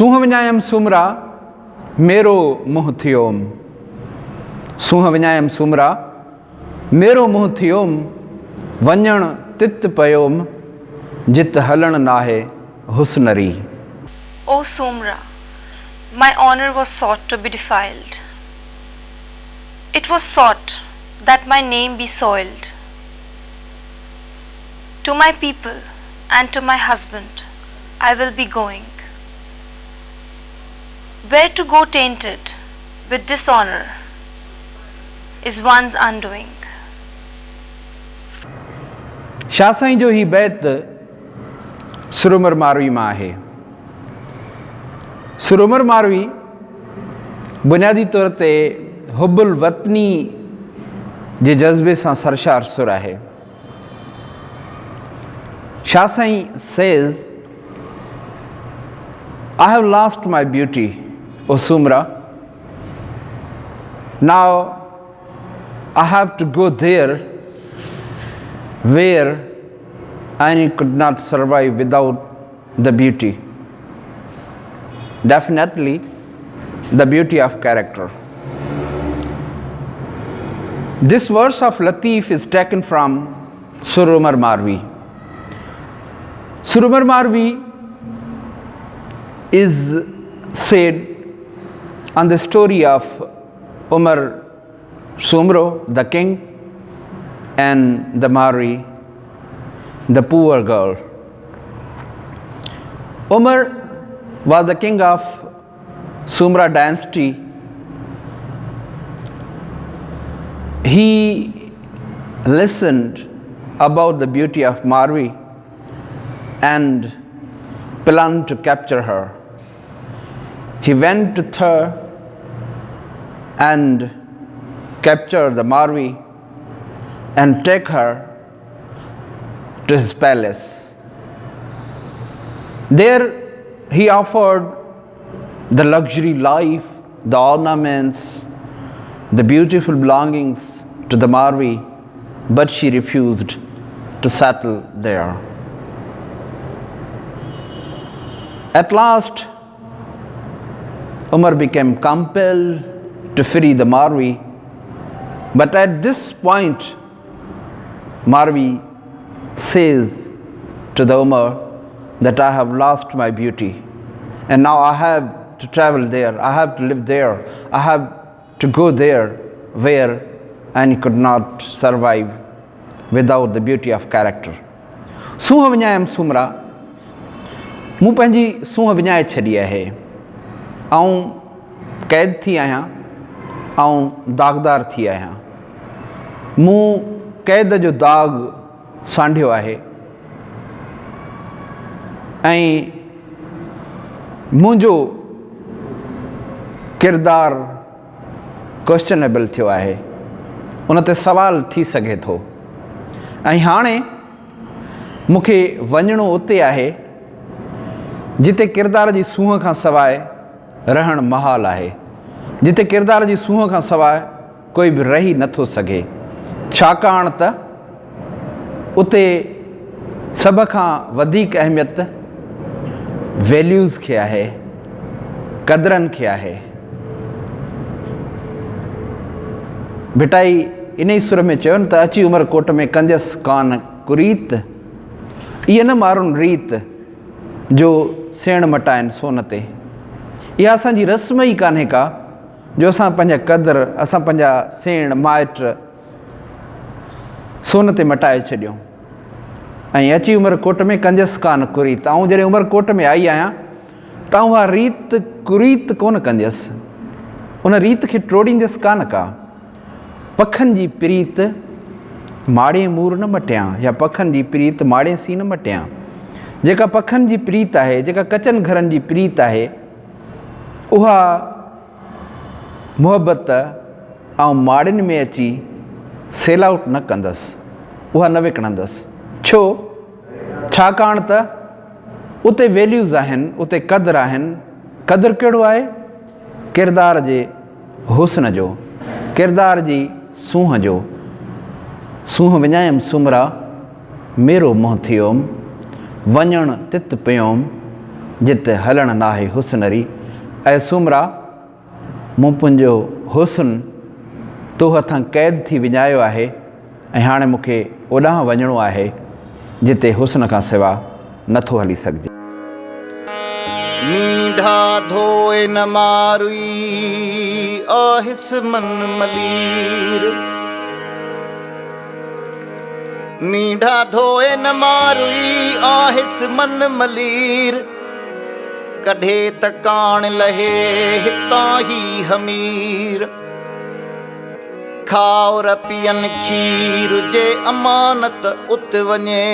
सूंह विञायम सुमरा मेरो मुँह थियोम। सूंह विञायम सुमरा मेरो मुँह थियोम। वञण तित पयोम जित हलण नाहे हुस्नरी। O Sumra, my honor was sought to be defiled. It was sought that my name be soiled. To my people and to my husband I will be going. Where to go tainted with dishonor is one's undoing. Shah Sai जो ही बैत सुरमर मारवी में आहे। सुरमर मारवी बुनियादी तौर ते हुब्बुल वतनी जे जज्बे सां सरशार सुर आहे। Shah Sai says, I have lost my beauty, O Sumra. Now I have to go there where I could not survive without the beauty. Definitely the beauty of character. This verse of Latif is taken from Sur Umar Marvi. Sur Umar Marvi is said on the story of Umar Sumro, the king, and the Marvi, the poor girl. Umar was the king of Sumra dynasty. He listened about the beauty of Marvi and planned to capture her. He went to her and captured the Marvi and take her to his palace. There he offered the luxury life, the ornaments, the beautiful belongings to the Marvi, but she refused to settle there. At last, Umar became compelled to free the Marvi, but at this point, Marvi says to the Umar that I have lost my beauty and now I have to travel there, I have to live there, I have to go there where I could not survive without the beauty of character. सूंह विञायम सुमरा, मूं पंहिंजी सूंह विञाए छॾी आहे ऐं क़ैद थी आहियां ऐं दाग़दार थी आहियां। मूं क़ैद जो दाग़ सांढियो आहे ऐं मुंहिंजो किरदारु क्वेश्चनेबल थियो आहे, उन ते सवाल थी सघे थो ऐं हाणे मूंखे वञिणो उते आहे जिते किरदार जी सूंह खां सवाइ रहणु महाल आहे, जिते किरदार जी सूंह खां सवाइ कोई बि रही नथो सघे, छाकाणि त उते सभ खां वधीक अहमियत वैल्यूज़ खे आहे, क़दरनि खे आहे। भिटाई इन ई सुर में चवनि त अची उमर कोट में कंजस कान कुरीत, इहे न मारुनि रीत जो सेण मटाइनि सोन ते। इहा असांजी रस्म ई कान्हे का जो असां पंहिंजा क़दर, असां पंहिंजा सेण माइट सोन ते मटाए छॾियूं। ऐं अची उमर कोट में कंजस कान कुरीत, ऐं जॾहिं उमर कोट में आई आहियां त उहा रीत कुरीत कोन कंदसि, उन रीत खे टोड़ींदसि कान का। पखनि जी प्रीत माड़े मूर न मटियां, या पखनि जी प्रीत माड़े सी न मटियां। जेका पखनि जी प्रीत आहे, जेका कचनि घरनि जी प्रीत आहे, उहा मुहबत ऐं माड़ियुनि में अची सेल आउट न कंदसि, उहा न विकिणंदसि। छो? छाकाणि त उते वैल्यूज़ आहिनि, उते क़दुरु आहिनि। क़दुरु कहिड़ो आहे? किरदार जे हुस्न जो, किरदार जी सूंह जो। सूंह विञायम सुमरा मेरो मुंहुं थियोम, वञण तित पियोम जिते हलण नाहे हुस्नरी। ऐं सुमरा मूं पंहिंजो हुस्न तो हथां क़ैद थी विञायो आहे ऐं हाणे मूंखे ओॾांहुं वञिणो आहे जिते हुस्न खां सिवा नथो हली सघिजे। मीढा धोए न मारुई आहिस मन मलीर, मीढा धोए न मारुई आहिस मन मलीर, कढे त कान लहे हितां ही हमीर, खावर पियन खीर जे अमानत उत वञे।